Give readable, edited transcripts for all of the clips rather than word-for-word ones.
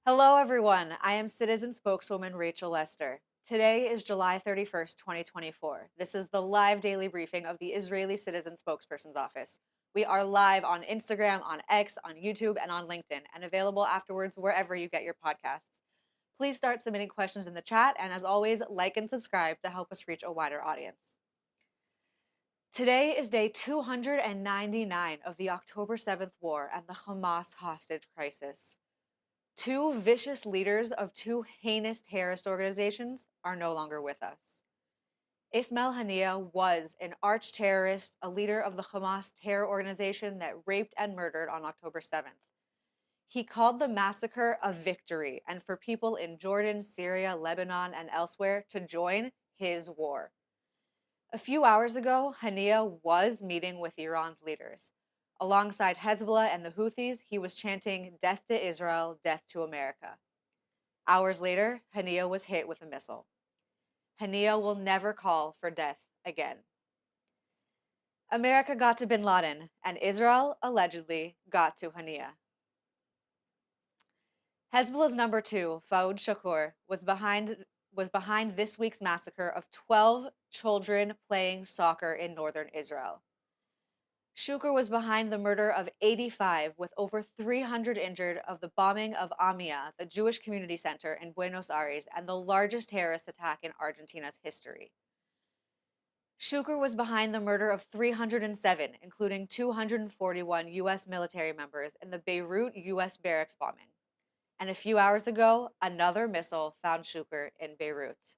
Hello, everyone. I am Citizen Spokeswoman Rachel Lester. Today is July 31st, 2024. This is the live daily briefing of the Israeli Citizen Spokespersons Office. We are live on Instagram, on X, on YouTube, and on LinkedIn, and available afterwards wherever you get your podcasts. Please start submitting questions in the chat, and as always, like and subscribe to help us reach a wider audience. Today is day 299 of the October 7th war and the Hamas hostage crisis. Two vicious leaders of two heinous terrorist organizations are no longer with us. Ismail Haniyeh was an arch-terrorist, a leader of the Hamas terror organization that raped and murdered on October 7th. He called the massacre a victory and for people in Jordan, Syria, Lebanon, and elsewhere to join his war. A few hours ago, Haniyeh was meeting with Iran's leaders. Alongside Hezbollah and the Houthis, he was chanting, "Death to Israel, death to America." Hours later, Haniyeh was hit with a missile. Haniyeh will never call for death again. America got to bin Laden, and Israel allegedly got to Haniyeh. Hezbollah's number two, Fouad Shakur, was behind this week's massacre of 12 children playing soccer in northern Israel. Shukr was behind the murder of 85, with over 300 injured, of the bombing of Amia, the Jewish community center in Buenos Aires, and the largest terrorist attack in Argentina's history. Shukr was behind the murder of 307, including 241 U.S. military members in the Beirut U.S. barracks bombing. And a few hours ago, another missile found Shukr in Beirut.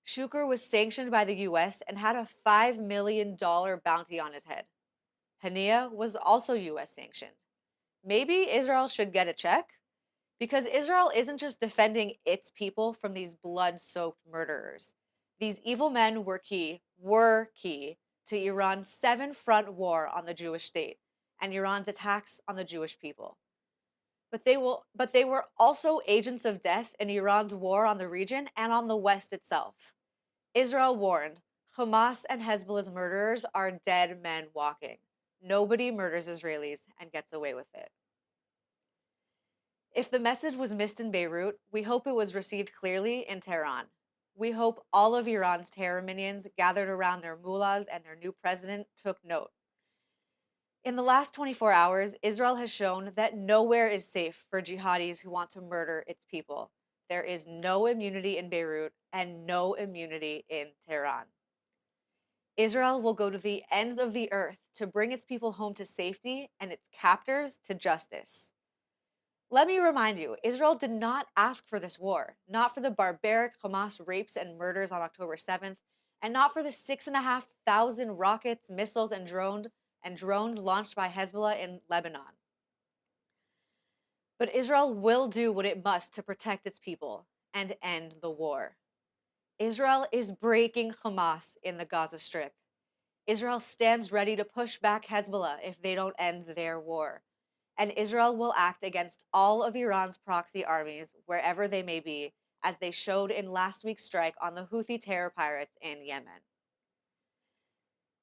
Shukr was sanctioned by the U.S. and had a $5 million bounty on his head. Haniyeh was also U.S. sanctioned. Maybe Israel should get a check? Because Israel isn't just defending its people from these blood-soaked murderers. These evil men were key to Iran's seven-front war on the Jewish state and Iran's attacks on the Jewish people. But they were also agents of death in Iran's war on the region and on the West itself. Israel warned, Hamas and Hezbollah's murderers are dead men walking. Nobody murders Israelis and gets away with it. If the message was missed in Beirut, we hope it was received clearly in Tehran. We hope all of Iran's terror minions gathered around their mullahs and their new president took note. In the last 24 hours, Israel has shown that nowhere is safe for jihadis who want to murder its people. There is no immunity in Beirut and no immunity in Tehran. Israel will go to the ends of the earth to bring its people home to safety and its captors to justice. Let me remind you, Israel did not ask for this war, not for the barbaric Hamas rapes and murders on October 7th, and not for the 6,500 rockets, missiles, and drones launched by Hezbollah in Lebanon. But Israel will do what it must to protect its people and end the war. Israel is breaking Hamas in the Gaza Strip. Israel stands ready to push back Hezbollah if they don't end their war. And Israel will act against all of Iran's proxy armies, wherever they may be, as they showed in last week's strike on the Houthi terror pirates in Yemen.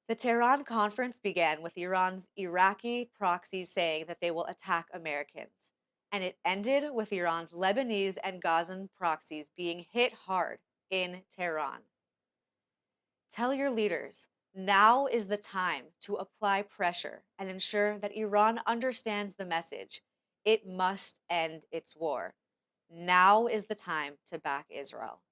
The Tehran conference began with Iran's Iraqi proxies saying that they will attack Americans. And it ended with Iran's Lebanese and Gazan proxies being hit hard in Tehran. Tell your leaders, now is the time to apply pressure and ensure that Iran understands the message. It must end its war. Now is the time to back Israel.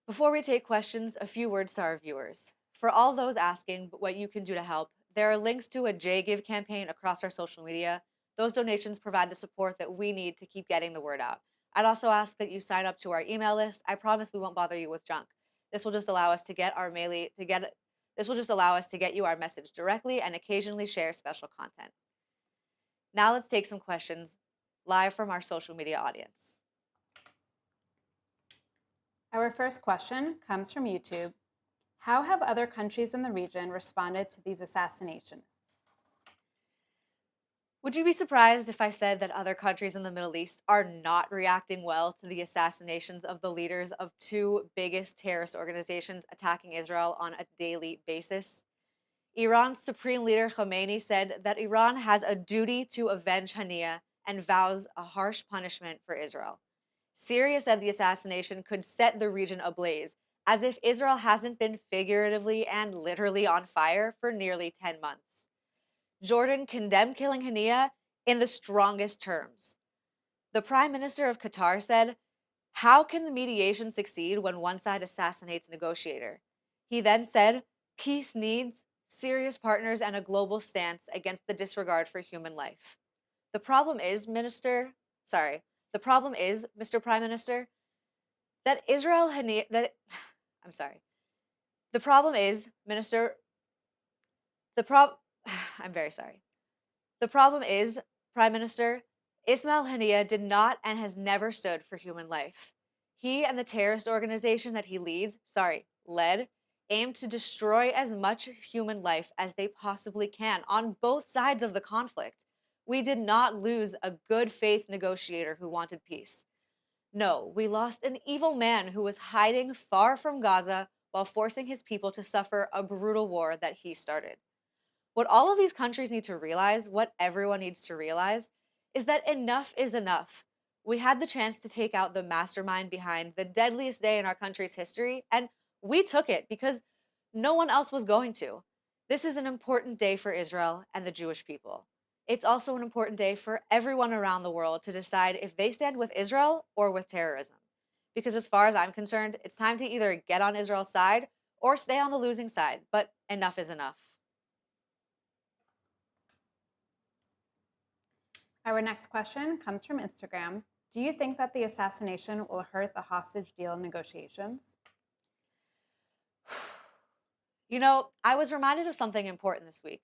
Before we take questions, a few words to our viewers. For all those asking what you can do to help, there are links to a JGive campaign across our social media. Those donations provide the support that we need to keep getting the word out. I'd also ask that you sign up to our email list. I promise we won't bother you with junk. This will just allow us to get you our message directly and occasionally share special content. Now let's take some questions live from our social media audience. Our first question comes from YouTube. How have other countries in the region responded to these assassinations? Would you be surprised if I said that other countries in the Middle East are not reacting well to the assassinations of the leaders of two biggest terrorist organizations attacking Israel on a daily basis? Iran's supreme leader Khomeini said that Iran has a duty to avenge Hania and vows a harsh punishment for Israel. Syria said the assassination could set the region ablaze, as if Israel hasn't been figuratively and literally on fire for nearly 10 months. Jordan condemned killing Hania in the strongest terms. The Prime Minister of Qatar said, "How can the mediation succeed when one side assassinates a negotiator?" He then said, "Peace needs serious partners and a global stance against the disregard for human life." The problem is, sorry, the problem is, Mr. Prime Minister, that Israel Hania, that, I'm sorry. The problem is, Minister, the prob, I'm very sorry. The problem is, Prime Minister, Ismail Haniyeh did not and has never stood for human life. He and the terrorist organization that he led, aim to destroy as much human life as they possibly can on both sides of the conflict. We did not lose a good faith negotiator who wanted peace. No, we lost an evil man who was hiding far from Gaza while forcing his people to suffer a brutal war that he started. What all of these countries need to realize, what everyone needs to realize, is that enough is enough. We had the chance to take out the mastermind behind the deadliest day in our country's history, and we took it because no one else was going to. This is an important day for Israel and the Jewish people. It's also an important day for everyone around the world to decide if they stand with Israel or with terrorism. Because as far as I'm concerned, it's time to either get on Israel's side or stay on the losing side, but enough is enough. Our next question comes from Instagram. Do you think that the assassination will hurt the hostage deal negotiations? You know, I was reminded of something important this week.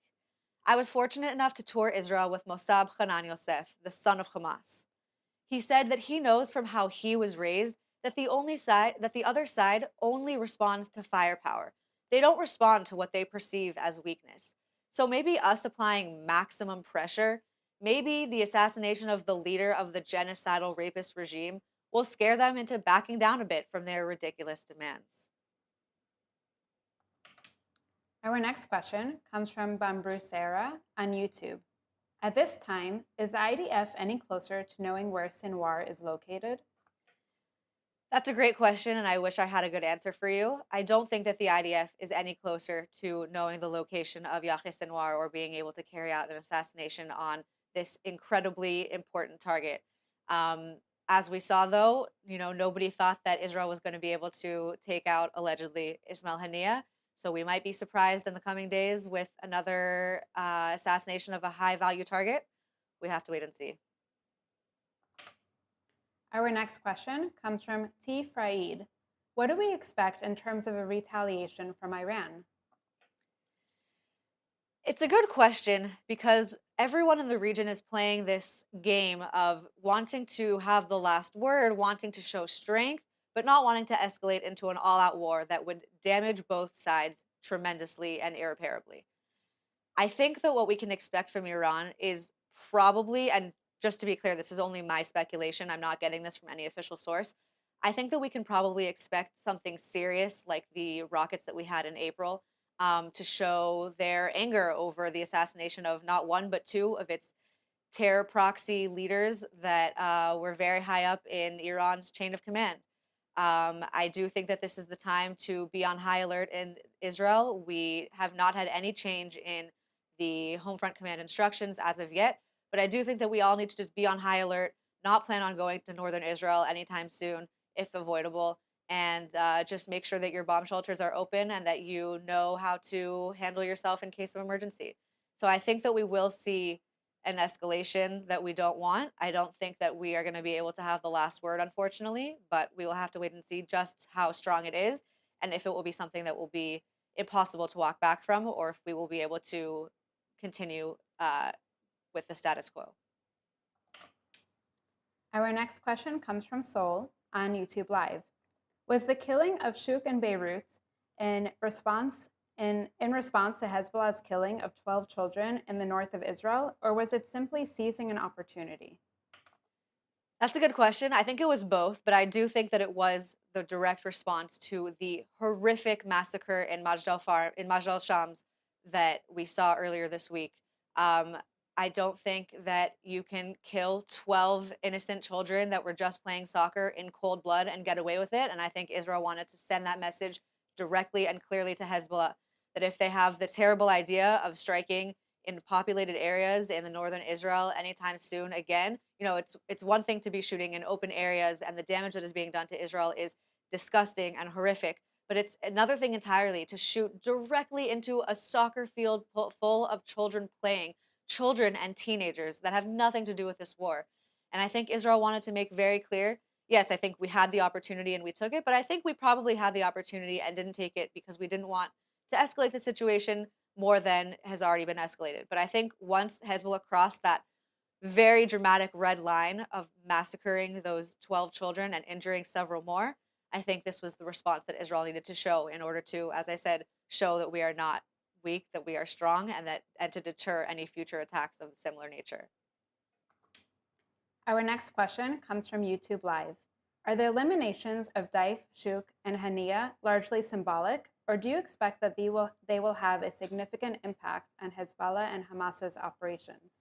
I was fortunate enough to tour Israel with Mossab Hanan Yosef, the son of Hamas. He said that he knows from how he was raised that the other side only responds to firepower. They don't respond to what they perceive as weakness. So maybe us applying maximum pressure, maybe the assassination of the leader of the genocidal rapist regime will scare them into backing down a bit from their ridiculous demands. Our next question comes from Bamboo Sarah on YouTube. At this time, is the IDF any closer to knowing where Sinwar is located? That's a great question, and I wish I had a good answer for you. I don't think that the IDF is any closer to knowing the location of Yahya Sinwar or being able to carry out an assassination on this incredibly important target. As we saw, though, nobody thought that Israel was going to be able to take out allegedly Ismail Haniyeh. So we might be surprised in the coming days with another assassination of a high-value target. We have to wait and see. Our next question comes from T. Fraid. What do we expect in terms of a retaliation from Iran? It's a good question because everyone in the region is playing this game of wanting to have the last word, wanting to show strength, but not wanting to escalate into an all out war that would damage both sides tremendously and irreparably. I think that what we can expect from Iran is probably, and just to be clear, this is only my speculation, I'm not getting this from any official source. I think that we can probably expect something serious like the rockets that we had in April to show their anger over the assassination of not one, but two of its terror proxy leaders that were very high up in Iran's chain of command. I do think that this is the time to be on high alert in Israel. We have not had any change in the home front command instructions as of yet, but I do think that we all need to just be on high alert, not plan on going to northern Israel anytime soon, if avoidable, and just make sure that your bomb shelters are open and that you know how to handle yourself in case of emergency. So I think that we will see an escalation that we don't want. I don't think that we are going to be able to have the last word, unfortunately, but we will have to wait and see just how strong it is and if it will be something that will be impossible to walk back from or if we will be able to continue with the status quo. Our next question comes from Seoul on YouTube Live. Was the killing of Shuk in Beirut in response to Hezbollah's killing of 12 children in the north of Israel, or was it simply seizing an opportunity? That's a good question. I think it was both, but I do think that it was the direct response to the horrific massacre in Majd al-Shams that we saw earlier this week. Um, I don't think that you can kill 12 innocent children that were just playing soccer in cold blood and get away with it. And I think Israel wanted to send that message directly and clearly to Hezbollah that if they have the terrible idea of striking in populated areas in the northern Israel anytime soon again, it's one thing to be shooting in open areas, and the damage that is being done to Israel is disgusting and horrific. But it's another thing entirely to shoot directly into a soccer field full of children playing, children and teenagers that have nothing to do with this war. And I think Israel wanted to make very clear, yes, I think we had the opportunity and we took it, but I think we probably had the opportunity and didn't take it because we didn't want to escalate the situation more than has already been escalated. But I think once Hezbollah crossed that very dramatic red line of massacring those 12 children and injuring several more, I think this was the response that Israel needed to show in order to, as I said, show that we are not weak, that we are strong, and to deter any future attacks of a similar nature. Our next question comes from YouTube Live. Are the eliminations of Daif, Shuk, and Hania largely symbolic, or do you expect that they will have a significant impact on Hezbollah and Hamas's operations?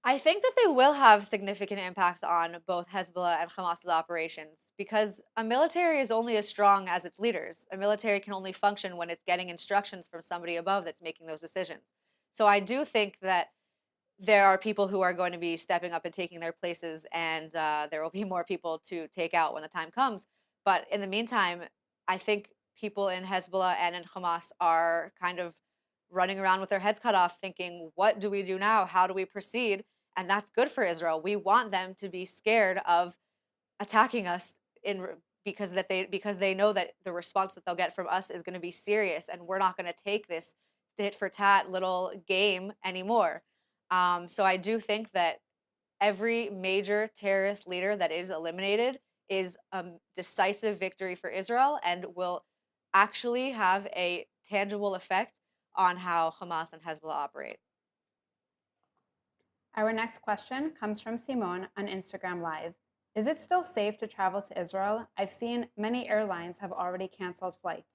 I think that they will have significant impacts on both Hezbollah and Hamas's operations because a military is only as strong as its leaders. A military can only function when it's getting instructions from somebody above that's making those decisions. So I do think that there are people who are going to be stepping up and taking their places, and there will be more people to take out when the time comes. But in the meantime, I think people in Hezbollah and in Hamas are kind of running around with their heads cut off, thinking, "What do we do now? How do we proceed?" And that's good for Israel. We want them to be scared of attacking us because they know that the response that they'll get from us is going to be serious, and we're not going to take this tit for tat little game anymore. So I do think that every major terrorist leader that is eliminated is a decisive victory for Israel and will actually have a tangible effect on how Hamas and Hezbollah operate. Our next question comes from Simone on Instagram Live. Is it still safe to travel to Israel? I've seen many airlines have already canceled flights.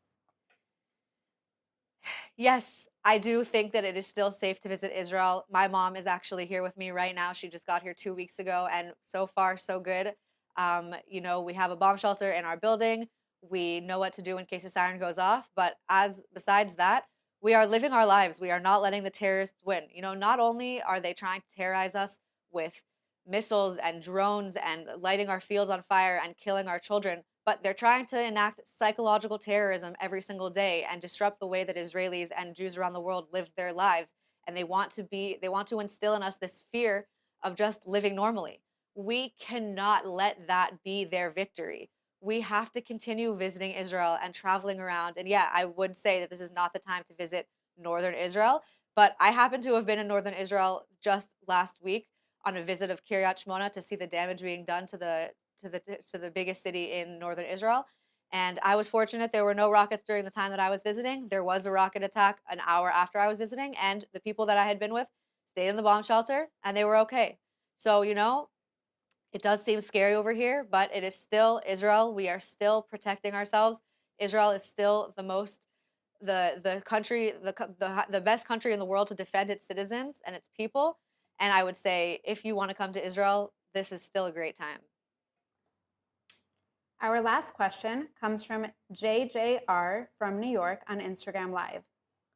Yes, I do think that it is still safe to visit Israel. My mom is actually here with me right now. She just got here 2 weeks ago, and so far, so good. We have a bomb shelter in our building. We know what to do in case a siren goes off. But as besides that, we are living our lives. We are not letting the terrorists win. Not only are they trying to terrorize us with missiles and drones and lighting our fields on fire and killing our children, but they're trying to enact psychological terrorism every single day and disrupt the way that Israelis and Jews around the world live their lives. And they want to instill in us this fear of just living normally. We cannot let that be their victory. We have to continue visiting Israel and traveling around. And yeah, I would say that this is not the time to visit northern Israel, but I happen to have been in northern Israel just last week on a visit of Kiryat Shmona to see the damage being done to the biggest city in northern Israel. And I was fortunate there were no rockets during the time that I was visiting. There was a rocket attack an hour after I was visiting, and the people that I had been with stayed in the bomb shelter and they were okay. So, it does seem scary over here, but it is still Israel. We are still protecting ourselves. Israel is still the country the best country in the world to defend its citizens and its people. And I would say if you want to come to Israel, this is still a great time. Our last question comes from JJR from New York on Instagram Live.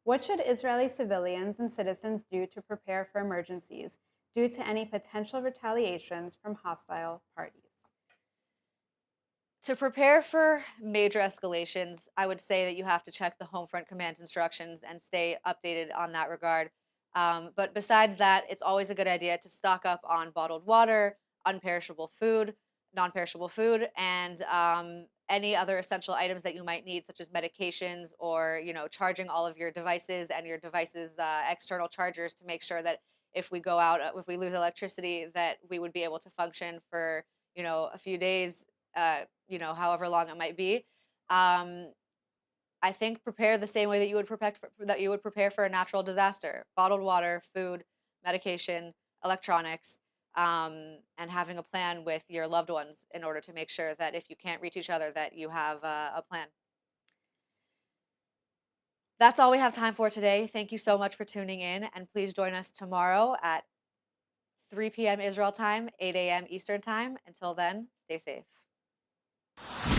What should Israeli civilians and citizens do to prepare for emergencies due to any potential retaliations from hostile parties? To prepare for major escalations, I would say that you have to check the home front command's instructions and stay updated on that regard. But besides that, it's always a good idea to stock up on bottled water, unperishable food, non-perishable food, and any other essential items that you might need, such as medications or charging all of your devices and your devices' external chargers to make sure that if we go out, if we lose electricity, that we would be able to function for a few days, however long it might be. Um, I think prepare the same way that you would prepare for a natural disaster: bottled water, food, medication, electronics, and having a plan with your loved ones in order to make sure that if you can't reach each other, that you have a plan. That's all we have time for today. Thank you so much for tuning in, and please join us tomorrow at 3 p.m. Israel time, 8 a.m. Eastern time. Until then, stay safe.